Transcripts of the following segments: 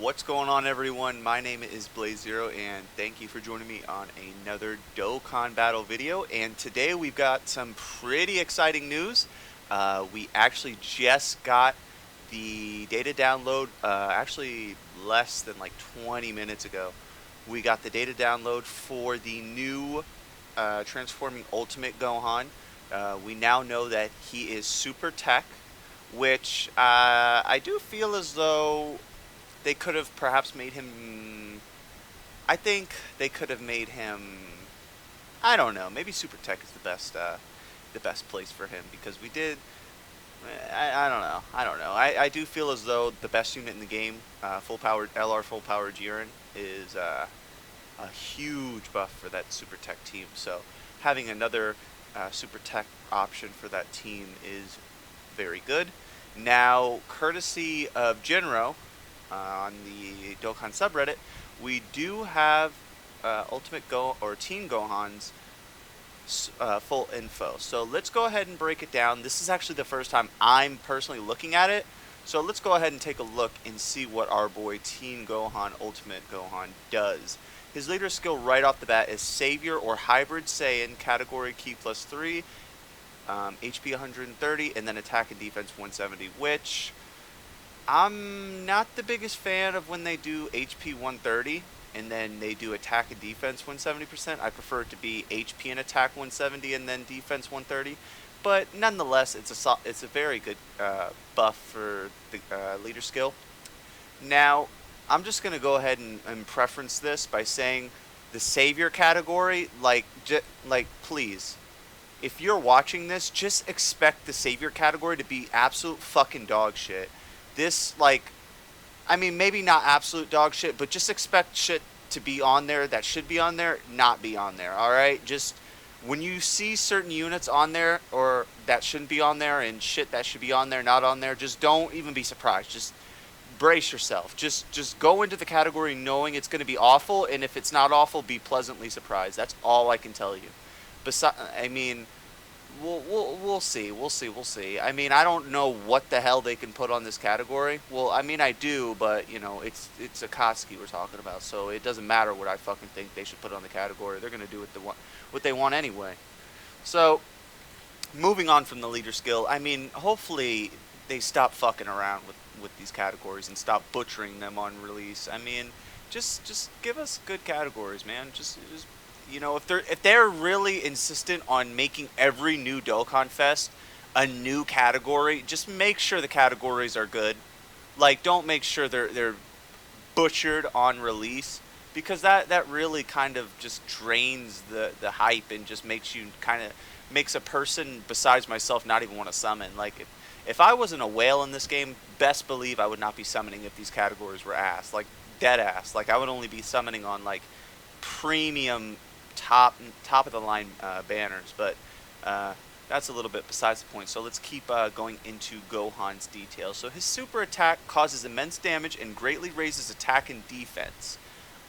What's going on, everyone? My name is Blaze0, and thank you for joining me on another Dokkan Battle video. And today we've got some pretty exciting news. We actually just got the data download, actually less than like 20 minutes ago. We got the data download for the new Transforming Ultimate Gohan. We now know that he is Super Tech, which I do feel as though they could have perhaps made him. I think they could have made him. I don't know. Maybe Super Tech is the best place for him because we did. I don't know. I don't know. I do feel as though the best unit in the game, full powered LR full powered Jiren, is a huge buff for that Super Tech team. So having another Super Tech option for that team is very good. Now, courtesy of Jinro, on the Dokkan subreddit, we do have Ultimate Go or Teen Gohan's full info. So let's go ahead and break it down. This is actually the first time I'm personally looking at it. So let's go ahead and take a look and see what our boy Teen Gohan Ultimate Gohan does. His leader skill right off the bat is Savior or Hybrid Saiyan, category Ki +3, HP 130, and then attack and defense 170, which I'm not the biggest fan of when they do HP 130 and then they do attack and defense 170%. I prefer it to be HP and attack 170 and then defense 130. But nonetheless, it's a very good buff for the leader skill. Now, I'm just gonna go ahead and preference this by saying the savior category, like please, if you're watching this, just expect the savior category to be absolute fucking dog shit. This, like, I mean, maybe not absolute dog shit, but just expect shit to be on there that should be on there, not be on there, alright? Just, when you see certain units on there, or that shouldn't be on there, and shit that should be on there, not on there, just don't even be surprised. Just brace yourself. Just go into the category knowing it's going to be awful, and if it's not awful, be pleasantly surprised. That's all I can tell you. I mean, we'll see. We'll see. I mean, I don't know what the hell they can put on this category. Well, I mean, I do, but you know, it's Akatsuki we're talking about, so it doesn't matter what I fucking think they should put on the category. They're gonna do what they want anyway. So, moving on from the leader skill, I mean, hopefully they stop fucking around with these categories and stop butchering them on release. I mean, just give us good categories, man. Just you know, if they're really insistent on making every new Dokkan Fest a new category, just make sure the categories are good. Like, don't make sure they're butchered on release, because that really kind of just drains the hype and just makes a person besides myself not even want to summon. Like, if I wasn't a whale in this game, best believe I would not be summoning if these categories were ass, like dead ass. Like, I would only be summoning on like premium top of the line banners, but that's a little bit besides the point. So let's keep going into Gohan's details. So his super attack causes immense damage and greatly raises attack and defense.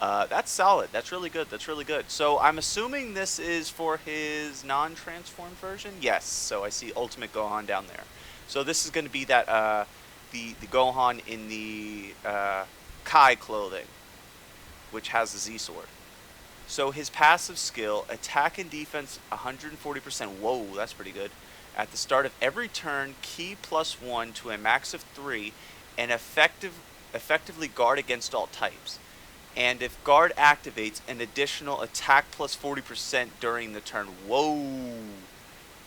That's solid. That's really good. That's really good. So I'm assuming this is for his non-transformed version. Yes. So I see Ultimate Gohan down there. So this is going to be that the Gohan in the Kai clothing, which has the Z sword. So his passive skill, attack and defense 140%. Whoa, that's pretty good. At the start of every turn, Ki +1 to a max of 3, and effectively guard against all types. And if guard activates, an additional attack +40% during the turn. Whoa,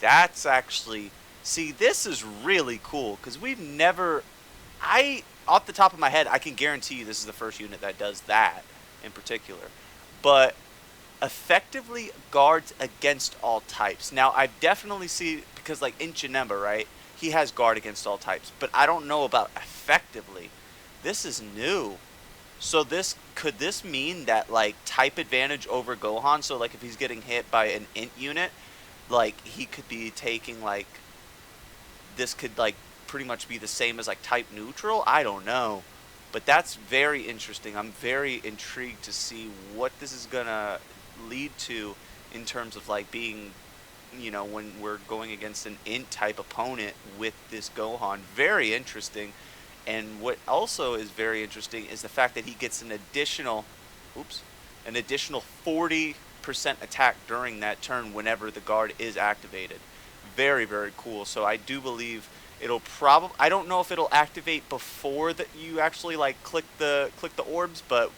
that's actually... See, this is really cool, because we've never... off the top of my head, I can guarantee you this is the first unit that does that in particular. But effectively guards against all types. Now, I've definitely seen, because like in Janemba, right, he has guard against all types, but I don't know about effectively. This is new. So could this mean that like type advantage over Gohan? So like if he's getting hit by an int unit, like he could be taking like, this could like pretty much be the same as like type neutral? I don't know. But that's very interesting. I'm very intrigued to see what this is gonna lead to in terms of like being, you know, when we're going against an int type opponent with this Gohan. Very interesting. And what also is very interesting is the fact that he gets an additional 40% attack during that turn whenever the guard is activated. Very, very cool. So I do believe it'll probably, I don't know if it'll activate before that you actually like click the orbs, but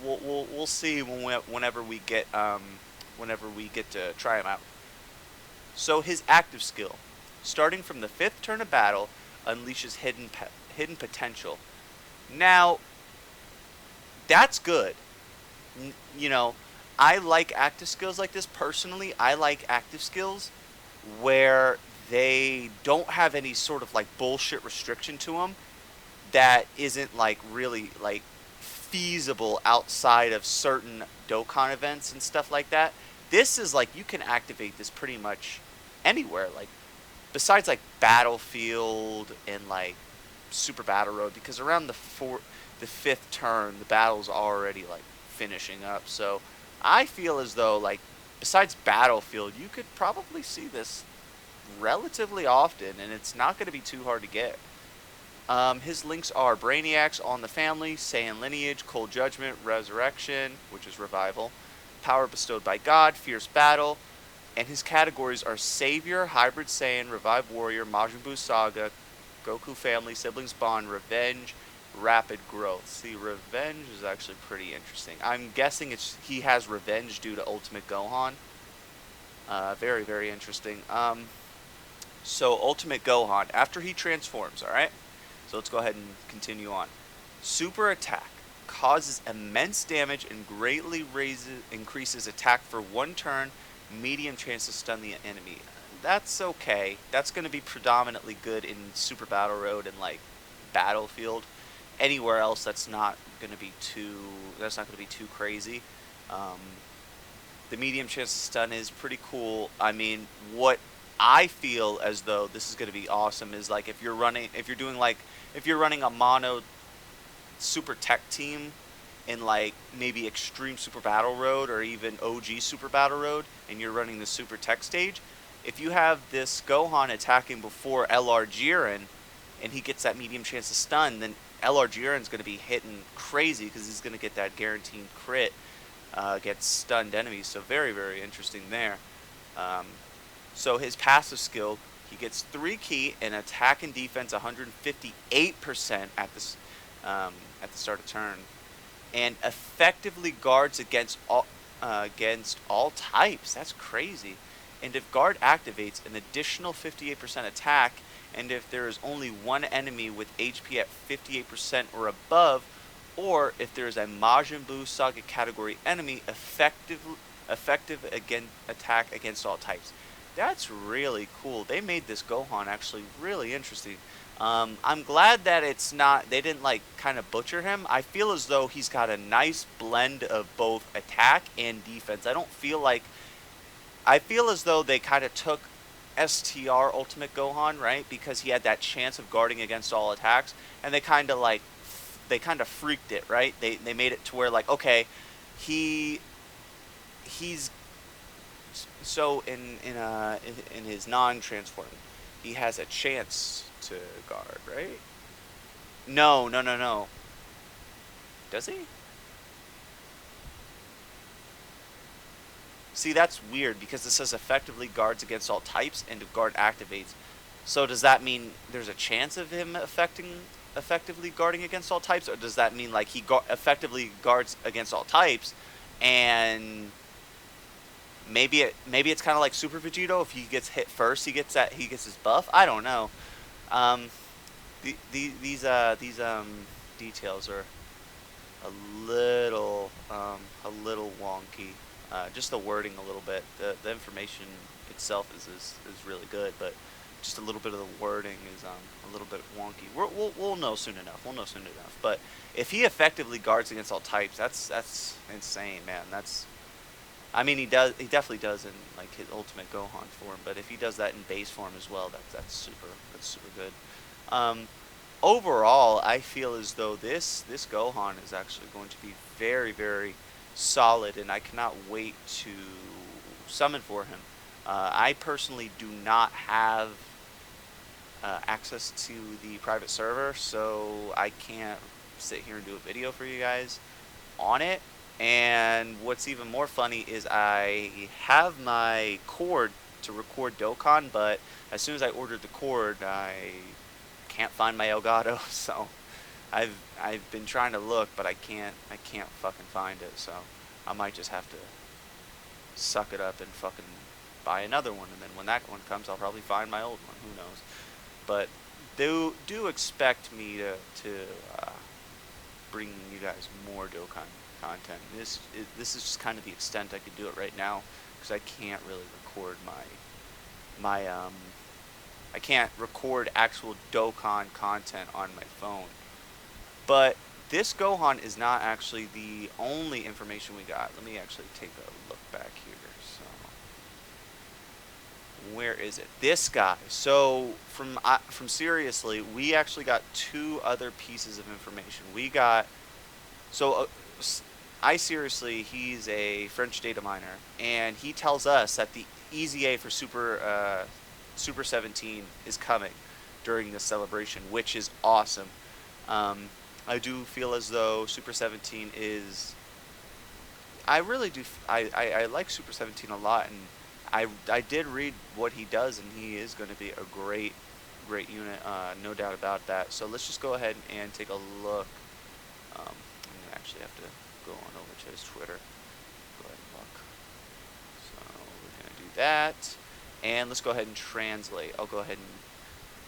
we'll see whenever we get to try him out. So his active skill, starting from the 5th turn of battle, unleashes hidden potential. Now, that's good. You know, I like active skills like this personally. I like active skills where they don't have any sort of like bullshit restriction to them that isn't like really like feasible outside of certain Dokkan events and stuff like that. This is like you can activate this pretty much anywhere, like besides like Battlefield and like Super Battle Road, because around the 5th turn, the battle's already like finishing up. So I feel as though like besides Battlefield, you could probably see this relatively often, and it's not going to be too hard to get. His links are Brainiacs on the Family, Saiyan Lineage, Cold Judgment, Resurrection, which is Revival, Power Bestowed by God, Fierce Battle, and his categories are Savior, Hybrid Saiyan, Revive Warrior, Majin Buu Saga, Goku Family, Siblings Bond, Revenge, Rapid Growth. See, Revenge is actually pretty interesting. I'm guessing he has Revenge due to Ultimate Gohan. Very, very interesting. So Ultimate Gohan, after he transforms, alright? So let's go ahead and continue on. Super Attack causes immense damage and greatly increases attack for 1 turn, medium chance to stun the enemy. That's okay. That's going to be predominantly good in Super Battle Road and like Battlefield. Anywhere else that's not going to be too crazy. The medium chance to stun is pretty cool. I mean, what I feel as though this is going to be awesome is like if you're running a mono super tech team in like maybe Extreme Super Battle Road or even OG Super Battle Road, and you're running the super tech stage, if you have this Gohan attacking before LR Jiren and he gets that medium chance to stun, then LR Jiren's going to be hitting crazy because he's going to get that guaranteed crit against stunned enemies. So very, very interesting there. So his passive skill, he gets 3 ki and attack and defense 158% at the start of turn, and effectively guards against all types. That's crazy. And if guard activates, an additional 58% attack, and if there is only one enemy with HP at 58% or above, or if there is a Majin Buu Saga category enemy, effective attack against all types. That's really cool. They made this Gohan actually really interesting. I'm glad that they didn't like kind of butcher him. I feel as though he's got a nice blend of both attack and defense. I feel as though they kind of took STR Ultimate Gohan, right? Because he had that chance of guarding against all attacks, and they kind of freaked it, right? They made it to where like, okay, he's so in his non-transform, he has a chance to guard, right? No, no, no, no. Does he? See, that's weird because it says effectively guards against all types, and if guard activates. So does that mean there's a chance of him effectively guarding against all types, or does that mean like he effectively guards against all types, and maybe it's kind of like Super Vegito? If he gets hit first, he gets his buff. I don't know. These details are a little wonky. Just the wording a little bit. The information itself is really good, but just a little bit of the wording is a little bit wonky. We'll know soon enough. We'll know soon enough. But if he effectively guards against all types, that's insane, man. I mean, he definitely does in like his Ultimate Gohan form, but if he does that in base form as well, that's super good. Overall, I feel as though this Gohan is actually going to be very, very solid, and I cannot wait to summon for him. I personally do not have access to the private server, so I can't sit here and do a video for you guys on it. And what's even more funny is I have my cord to record Dokkan, but as soon as I ordered the cord, I can't find my Elgato. So I've been trying to look, but I can't fucking find it. So I might just have to suck it up and fucking buy another one, and then when that one comes, I'll probably find my old one. Who knows? But do expect me to bring you guys more Dokkan content. This is just kind of the extent I could do it right now, because I can't really record my I can't record actual Dokkan content on my phone. But this Gohan is not actually the only information we got. Let me actually take a look back here. So where is it? This guy. So from seriously, we actually got two other pieces of information. We got I seriously, he's a French data miner, and he tells us that the EZA for Super 17 is coming during this celebration, which is awesome. I do feel as though Super 17 is. I really do. I like Super 17 a lot, and I did read what he does, and he is going to be a great unit, no doubt about that. So let's just go ahead and take a look. I'm gonna actually have to go on over to his Twitter. Go ahead and look. So we're gonna do that, and let's go ahead and translate. I'll go ahead and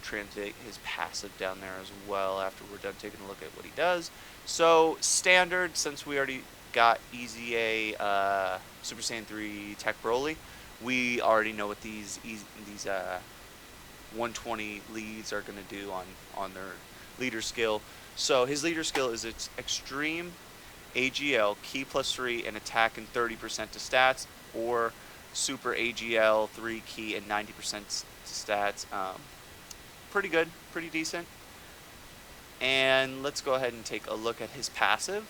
translate his passive down there as well after we're done taking a look at what he does. So standard, since we already got EZA Super Saiyan 3 Tech Broly, we already know what these 120 leads are going to do on their leader skill. So his leader skill is its extreme AGL, key +3, and attack and 30% to stats, or super AGL, 3 key, and 90% to stats. Pretty good, pretty decent. And let's go ahead and take a look at his passive.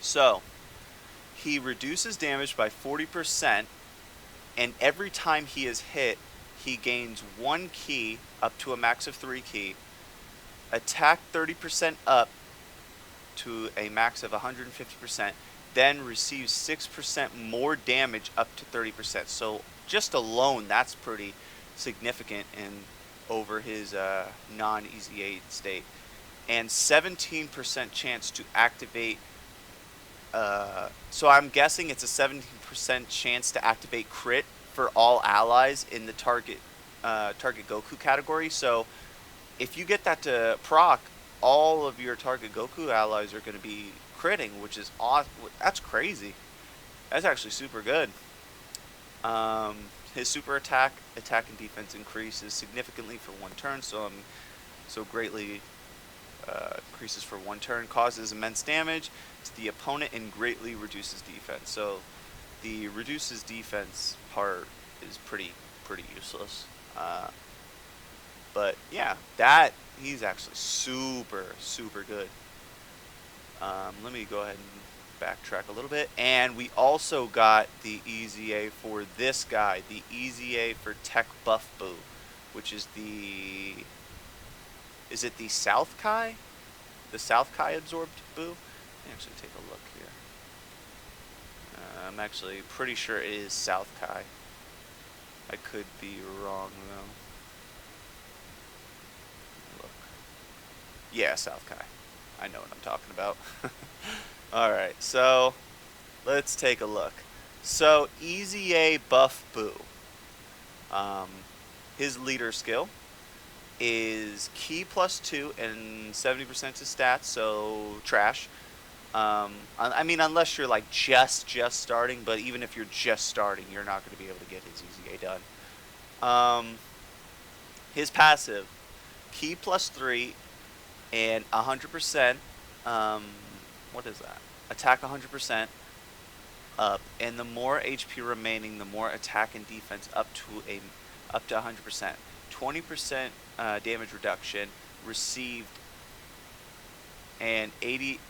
So he reduces damage by 40%, and every time he is hit, he gains 1 key up to a max of 3 key, attack 30% up to a max of 150%, then receives 6% more damage up to 30%. So just alone, that's pretty significant in over his non-EZA state. And 17% chance to activate, so I'm guessing it's a 17% chance to activate crit for all allies in the target Goku category. So if you get that to proc, all of your target Goku allies are going to be critting, which is awesome. That's crazy. That's actually super good. His super attack and defense increases significantly for 1 turn, so greatly increases for 1 turn, causes immense damage to the opponent, and greatly reduces defense. So the reduces defense part is pretty useless. But yeah, he's actually super good. Let me go ahead and backtrack a little bit. And we also got the EZA for this guy, the EZA for Tech Buff Boo, which is is it the South Kai? The South Kai absorbed Boo? Let me actually take a look here. I'm actually pretty sure it is South Kai. I could be wrong though. Look. Yeah, South Kai. I know what I'm talking about. Alright, so let's take a look. So EZA Buff Boo. His leader skill is key +2 and 70% to stats, so trash. I mean, unless you're like just starting, but even if you're just starting, you're not going to be able to get his EZA done. His passive, key +3 and 100%. What is that? Attack 100% up, and the more HP remaining, the more attack and defense up to 100%. 20% damage reduction received, and 80%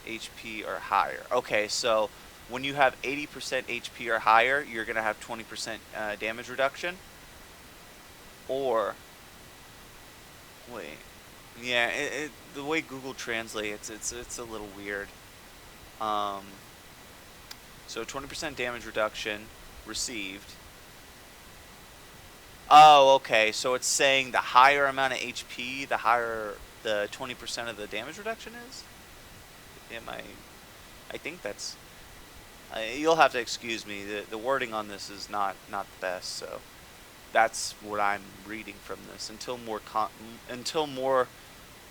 HP or higher. Okay, so when you have 80% HP or higher, you're gonna have 20% damage reduction. Or wait, yeah, the way Google translates, it's a little weird. Um, so 20% damage reduction received. Oh, okay. So it's saying the higher amount of HP, the higher the 20% of the damage reduction is. Am I? I think that's. You'll have to excuse me. The wording on this is not the best. So that's what I'm reading from this. Until more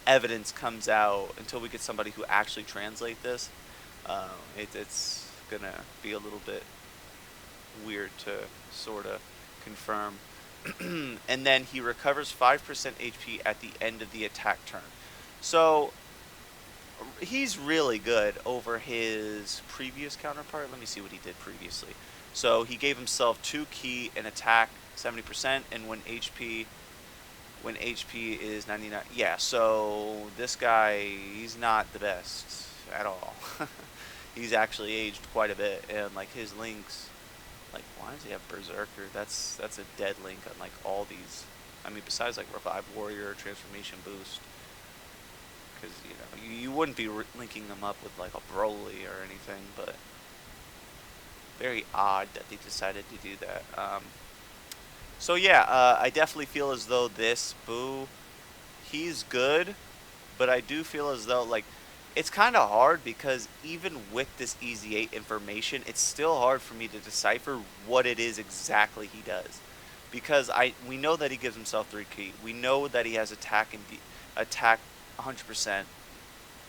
evidence comes out, until we get somebody who actually translate this, it's gonna be a little bit weird to sort of confirm. And then he recovers 5% HP at the end of the attack turn. So he's really good over his previous counterpart. Let me see what he did previously. So he gave himself 2 ki and attack 70%, and when HP is 99. Yeah, so this guy, he's not the best at all. He's actually aged quite a bit, and like his links, like why does he have Berserker? That's a dead link on like all these. I mean, besides like Revive Warrior, Transformation Boost, because you know you wouldn't be linking them up with like a Broly or anything, but very odd that they decided to do that. So yeah, I definitely feel as though this Boo, he's good, but I do feel as though like it's kind of hard because even with this Easy 8 information, it's still hard for me to decipher what it is exactly he does. Because we know that he gives himself 3 ki. We know that he has attack and attack 100%.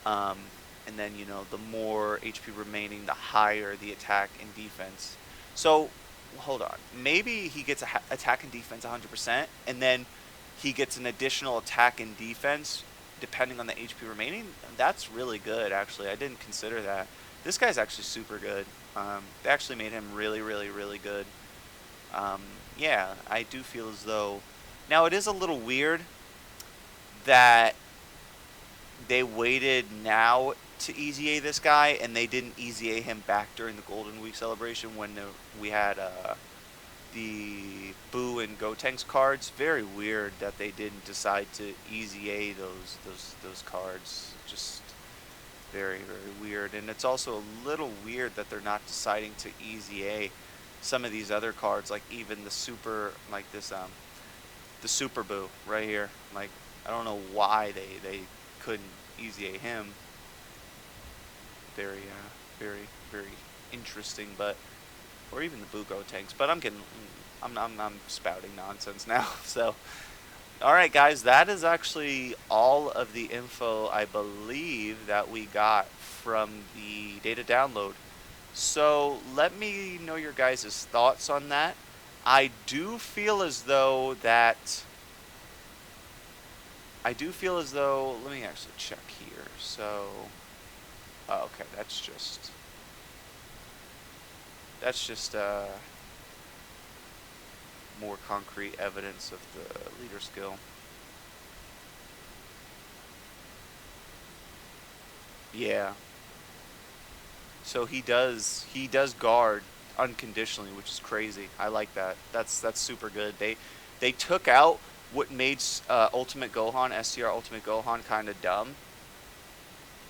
And then you know the more HP remaining, the higher the attack and defense. So hold on. Maybe he gets attack and defense 100%, and then he gets an additional attack and defense depending on the HP remaining. That's really good, actually. I didn't consider that. This guy's actually super good. They actually made him really, really, really good. Yeah, I do feel as though... Now, it is a little weird that they waited now to Easy A this guy, and they didn't Easy A him back during the Golden Week celebration when we had the Boo and Gotenks cards. Very weird that they didn't decide to Easy A those cards. Just very, very weird. And it's also a little weird that they're not deciding to Easy A some of these other cards, like even the super, like this the Super Boo right here. Like, I don't know why they couldn't Easy A him. Very very, very interesting. But or even the Bugo tanks, but I'm spouting nonsense now. So, all right, guys, that is actually all of the info I believe that we got from the data download. So let me know your guys' thoughts on that. I do feel as though let me actually check here. So, oh, okay, that's just more concrete evidence of the leader skill. Yeah. So he does guard unconditionally, which is crazy. I like that. That's super good. They took out what made Ultimate Gohan, STR Ultimate Gohan, kind of dumb,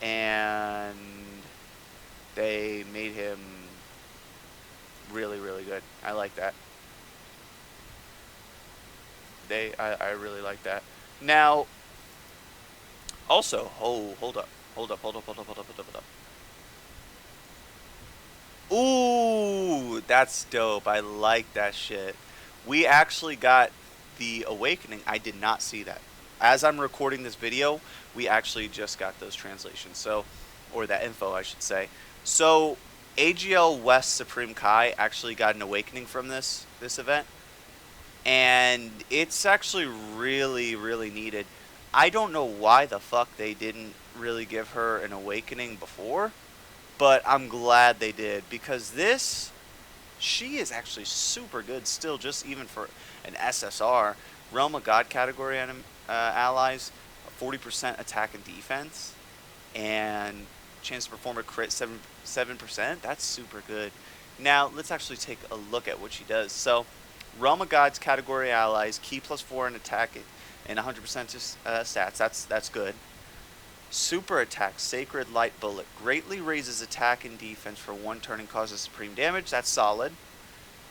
and they made him really, really good. I like that. I really like that. Now, also, hold up. Ooh, that's dope. I like that shit. We actually got the Awakening. I did not see that. As I'm recording this video, we actually just got those translations. So, or that info, I should say. So, AGL West Supreme Kai actually got an Awakening from this event. And it's actually really, really needed. I don't know why the fuck they didn't really give her an Awakening before, but I'm glad they did, because she is actually super good still, just even for an SSR. Realm of God category allies, 40% attack and defense, and chance to perform a crit 7%. That's super good. Now, let's actually take a look at what she does. So, Realm of Gods category allies, Ki +4 in attack and 100% stats. That's good. Super attack, Sacred Light Bullet. Greatly raises attack and defense for 1 turn and causes supreme damage. That's solid.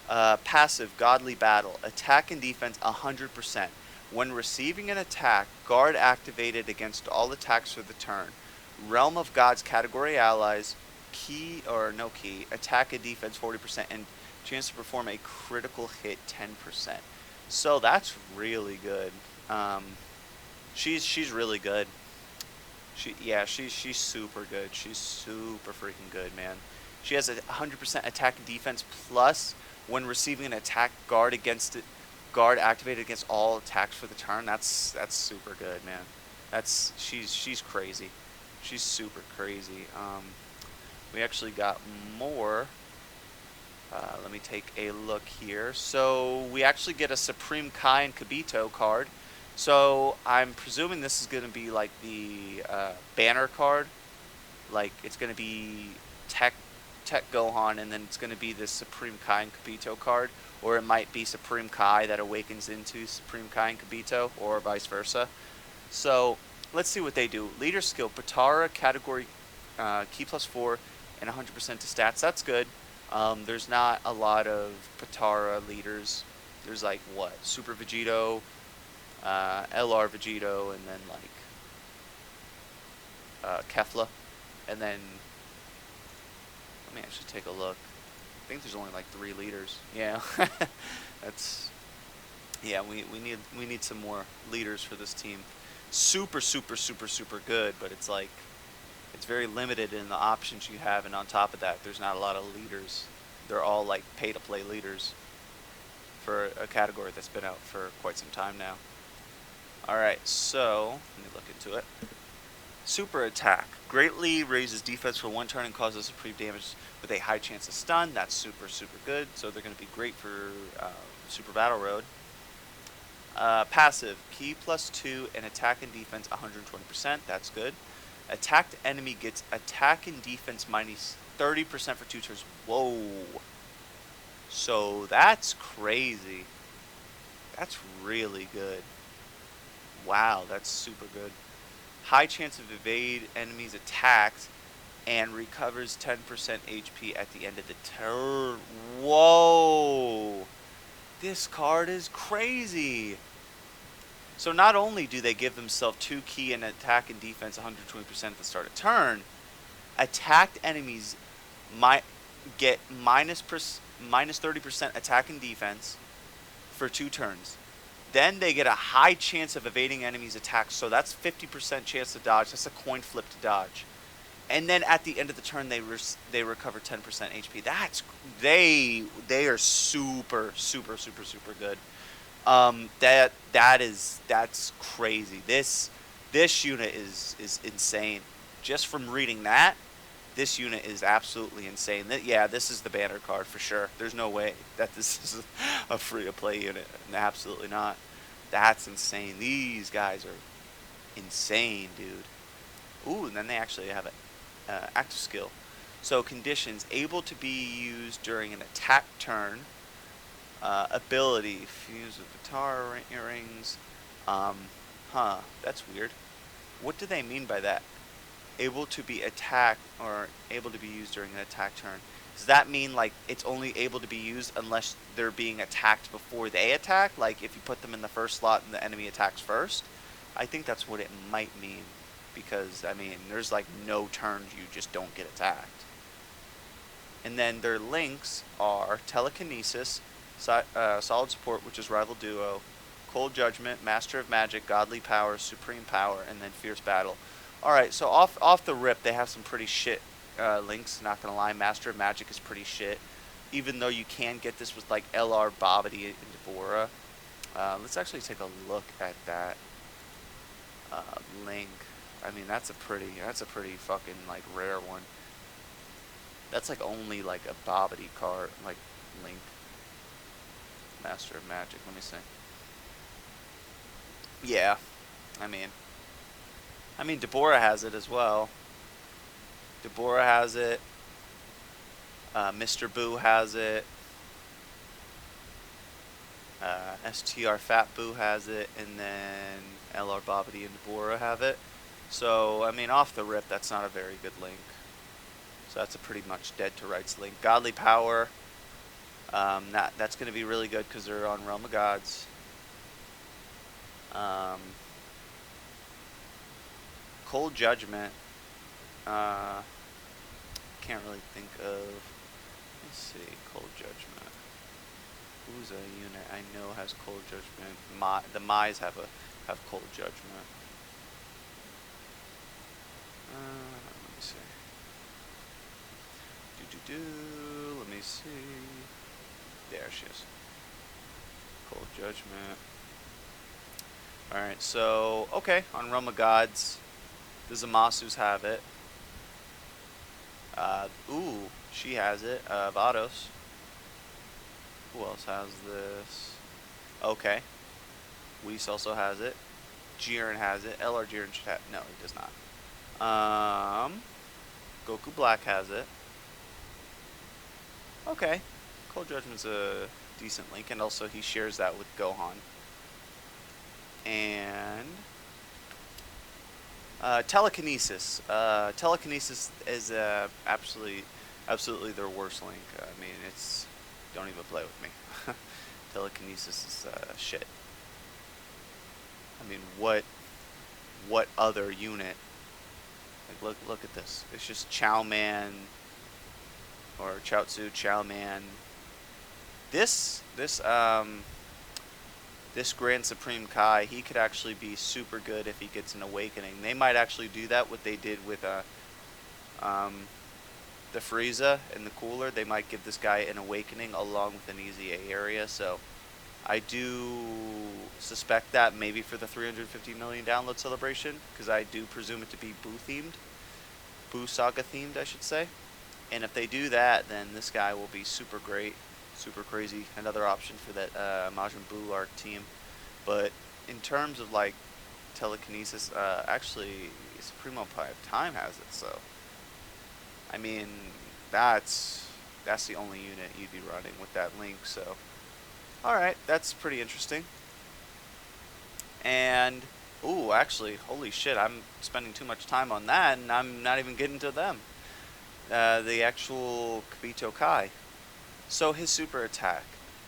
Passive, Godly Battle. Attack and defense 100%. When receiving an attack, guard activated against all attacks for the turn. Realm of Gods category allies, no key, attack and defense 40%, and chance to perform a critical hit 10%. So that's really good. She's really good. She's super good. She's super freaking good, man. She has a 100% attack and defense plus when receiving an attack, guard activated against all attacks for the turn. That's super good, man. She's crazy. She's super crazy. We actually got more. Let me take a look here. So we actually get a Supreme Kai and Kibito card. So I'm presuming this is going to be like the banner card. Like it's going to be Tech Gohan, and then it's going to be the Supreme Kai and Kibito card. Or it might be Supreme Kai that awakens into Supreme Kai and Kibito, or vice versa. So let's see what they do. Leader skill, Patara category Ki +4 and 100% to stats. That's good. There's not a lot of Patara leaders. There's like what? Super Vegito, LR Vegito, and then like Kefla, and then let me actually take a look. I think there's only like 3 leaders. Yeah, we need some more leaders for this team. Super good, but it's like it's very limited in the options you have, and on top of that, there's not a lot of leaders. They're all like pay-to-play leaders for a category that's been out for quite some time now. Alright, so let me look into it. Super attack. Greatly raises defense for 1 turn and causes supreme damage with a high chance of stun. That's super good. So they're going to be great for Super Battle Road. Passive. Ki +2 and attack and defense 120%. That's good. Attacked enemy gets attack and defense minus 30% for 2 turns. Whoa. So that's crazy. That's really good. Wow, that's super good. High chance of evade enemies' attacks and recovers 10% HP at the end of the turn. Whoa! This card is crazy. So not only do they give themselves 2 key and attack and defense 120% at the start of turn, attacked enemies might get minus 30% attack and defense for 2 turns. Then they get a high chance of evading enemies' attacks, so that's 50% chance to dodge. That's a coin flip to dodge. And then at the end of the turn, they recover 10% HP. They are super good. That's crazy. This unit is insane. Just from reading that, this unit is absolutely insane. This is the banner card for sure. There's no way that this is a free-to-play unit. Absolutely not. That's insane. These guys are insane, dude. Ooh, and then they actually have an active skill. So conditions, able to be used during an attack turn. Ability, fuse with Patara rings. That's weird. What do they mean by that? Able to be attacked or able to be used during an attack turn. Does that mean like it's only able to be used unless they're being attacked before they attack? Like if you put them in the first slot and the enemy attacks first? I think that's what it might mean. Because, I mean, there's like no turns you just don't get attacked. And then their links are Telekinesis, Solid Support, which is Rival Duo, Cold Judgment, Master of Magic, Godly Power, Supreme Power, and then Fierce Battle. Alright, so off the rip, they have some pretty shit links, not gonna lie. Master of Magic is pretty shit. Even though you can get this with like LR, Babidi, and Deborah. Let's actually take a look at that link. I mean, that's a pretty fucking like rare one. That's like only like a Babidi card, like link. Master of Magic. Let me see. Yeah, I mean, Deborah has it as well. Deborah has it. Mr. Boo has it. STR Fat Boo has it, and then LR Bobbity and Bora have it. So, I mean, off the rip, that's not a very good link. So that's a pretty much dead to rights link. Godly Power, that's going to be really good because they're on Realm of Gods. Cold Judgment, can't really think of. Let's see, Cold Judgment. Who's a unit I know has Cold Judgment? The Mai's have Cold Judgment. Let me see. Let me see. There she is. Cold Judgment. Alright, so, okay, on Realm of Gods, the Zamasus have it. Ooh, she has it. Vados. Who else has this? Okay. Whis also has it. Jiren has it. LR Jiren should have. No, he does not. Goku Black has it. Okay. Cold Judgment's a decent link, and also he shares that with Gohan. And Telekinesis. Telekinesis is absolutely their worst link. I mean, don't even play with me. Telekinesis is shit. I mean, what other unit? Like, look at this. It's just Chow Man or Chaozu, Chow Man. This Grand Supreme Kai, he could actually be super good if he gets an awakening. They might actually do that, what they did with the Frieza and the Cooler. They might give this guy an awakening along with an easy A area. So I do suspect that maybe for the 350 million download celebration, because I do presume it to be Boo themed. Boo Saga themed, I should say. And if they do that, then this guy will be super great. Super crazy. Another option for that Majin Buu arc team. But in terms of like telekinesis, actually Supremo Time has it. So I mean, that's the only unit you'd be running with that link. So all right, that's pretty interesting. And ooh, actually, holy shit, I'm spending too much time on that, and I'm not even getting to them. The actual Kibito Kai. So his super attack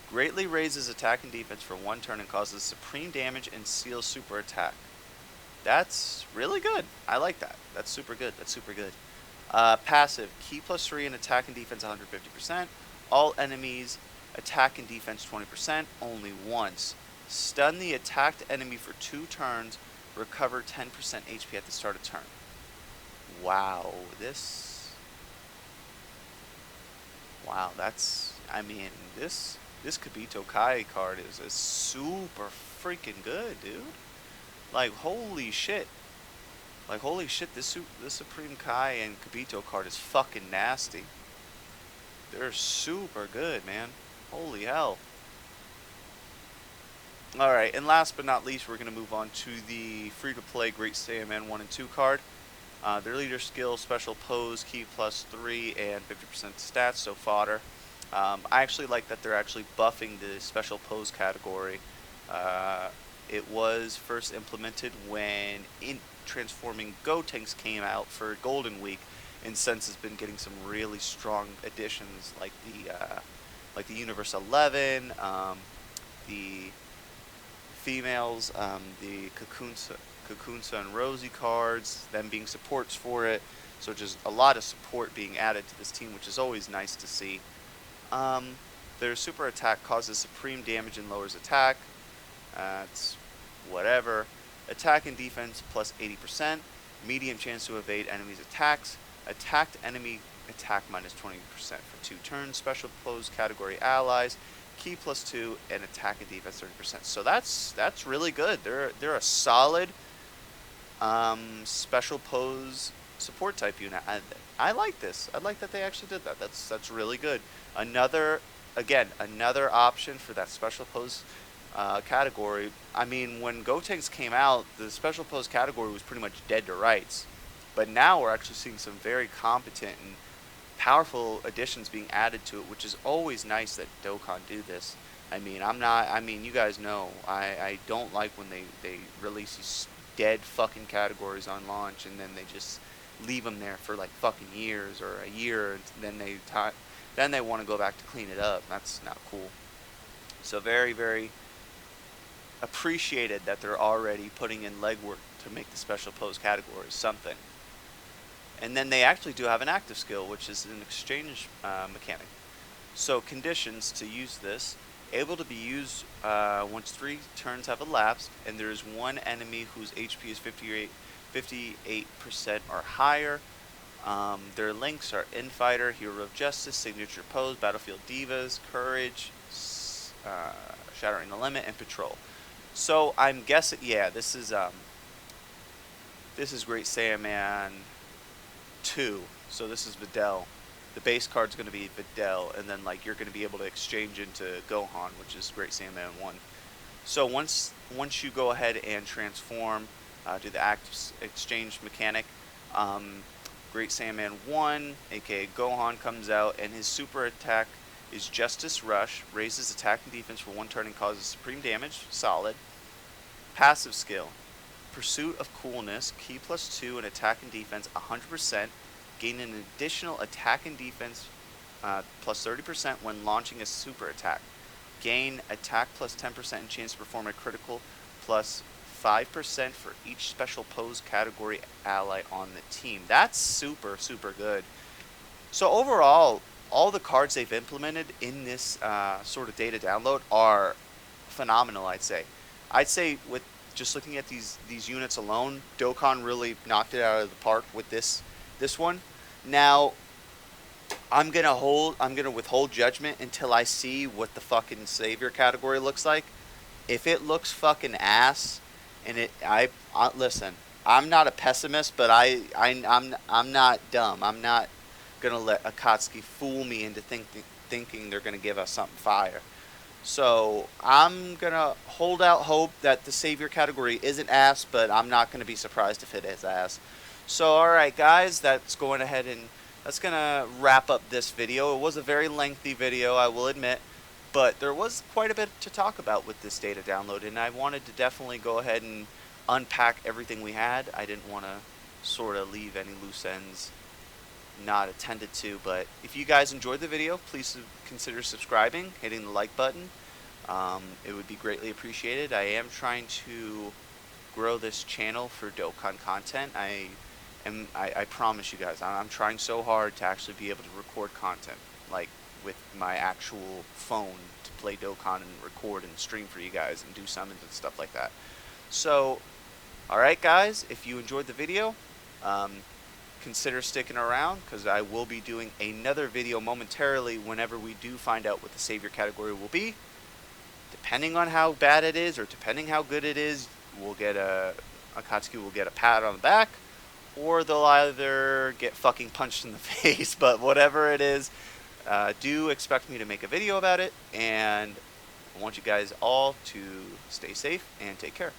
greatly raises attack and defense for 1 turn and causes supreme damage and seals super attack. That's really good. I like that. That's super good. That's super good. Passive, key +3 in attack and defense 150%. All enemies attack and defense 20%, only once. Stun the attacked enemy for 2 turns, recover 10% HP at the start of turn. Wow, wow, I mean, this Kibito Kai card is super freaking good, dude. Like, holy shit. Like, holy shit, this Supreme Kai and Kibito card is fucking nasty. They're super good, man. Holy hell. Alright, and last but not least, we're going to move on to the free-to-play Great Saiyaman1&2 card. Their leader skill, special pose, key +3, and 50% stats, so fodder. I actually like that they're actually buffing the special pose category. It was first implemented when Transforming Gotenks came out for Golden Week, and since has been getting some really strong additions like the Universe 11, the females, the Cocoonsa and Rosie cards, them being supports for it. So just a lot of support being added to this team, which is always nice to see. Their super attack causes supreme damage and lowers attack. It's whatever. Attack and defense plus 80%. Medium chance to evade enemies' attacks. Attacked enemy attack minus 20% for 2 turns. Special pose category allies. Key +2 and attack and defense 30%. So that's really good. They're a solid special pose support type unit. I like this. I like that they actually did that. That's really good. Another option for that special pose category. I mean, when Gotenks came out, the special pose category was pretty much dead to rights. But now we're actually seeing some very competent and powerful additions being added to it, which is always nice that Dokkan do this. I mean, I'm not. I mean, you guys know I don't like when they release these dead fucking categories on launch and then they just leave them there for like fucking years or a year and then they want to go back to clean it up. That's not cool. So very very appreciated that they're already putting in legwork to make the special pose categories something. And then they actually do have an active skill, which is an exchange mechanic. So conditions to use this, able to be used once 3 turns have elapsed, and there is one enemy whose HP is 58% or higher. Their links are Infighter, Hero of Justice, Signature Pose, Battlefield Divas, Courage, Shattering the Limit, and Patrol. So I'm guessing, yeah, this is Great Saiyaman 2. So this is Videl. The base card's going to be Videl, and then like you're going to be able to exchange into Gohan, which is Great Saiyaman 1. So once you go ahead and transform, do the active exchange mechanic, Great Saiyaman 1, aka Gohan, comes out, and his super attack is Justice Rush, raises attack and defense for 1 turn and causes supreme damage, solid. Passive skill, Pursuit of Coolness, key +2 in attack and defense 100%, gain an additional attack and defense plus 30% when launching a super attack. Gain attack plus 10% and chance to perform a critical plus 5% for each special pose category ally on the team. That's super, super good. So overall, all the cards they've implemented in this sort of data download are phenomenal, I'd say. I'd say with just looking at these units alone, Dokkan really knocked it out of the park with this one. Now, I'm gonna withhold judgment until I see what the fucking savior category looks like. If it looks fucking ass, and listen, I'm not a pessimist, but I'm not dumb. I'm not gonna let Akatsuki fool me into thinking they're gonna give us something fire. So I'm gonna hold out hope that the savior category isn't ass, but I'm not gonna be surprised if it is ass. So alright guys, that's gonna wrap up this video. It was a very lengthy video, I will admit, but there was quite a bit to talk about with this data download, and I wanted to definitely go ahead and unpack everything we had. I didn't want to sort of leave any loose ends not attended to, but if you guys enjoyed the video, please consider subscribing, hitting the like button. It would be greatly appreciated. I am trying to grow this channel for Dokkan content. I promise you guys, I'm trying so hard to actually be able to record content, like with my actual phone to play Dokkan and record and stream for you guys and do summons and stuff like that. So, alright guys, if you enjoyed the video, consider sticking around, because I will be doing another video momentarily whenever we do find out what the savior category will be. Depending on how bad it is, or depending how good it is, Akatsuki will get a pat on the back, or they'll either get fucking punched in the face. But whatever it is, do expect me to make a video about it, and I want you guys all to stay safe and take care.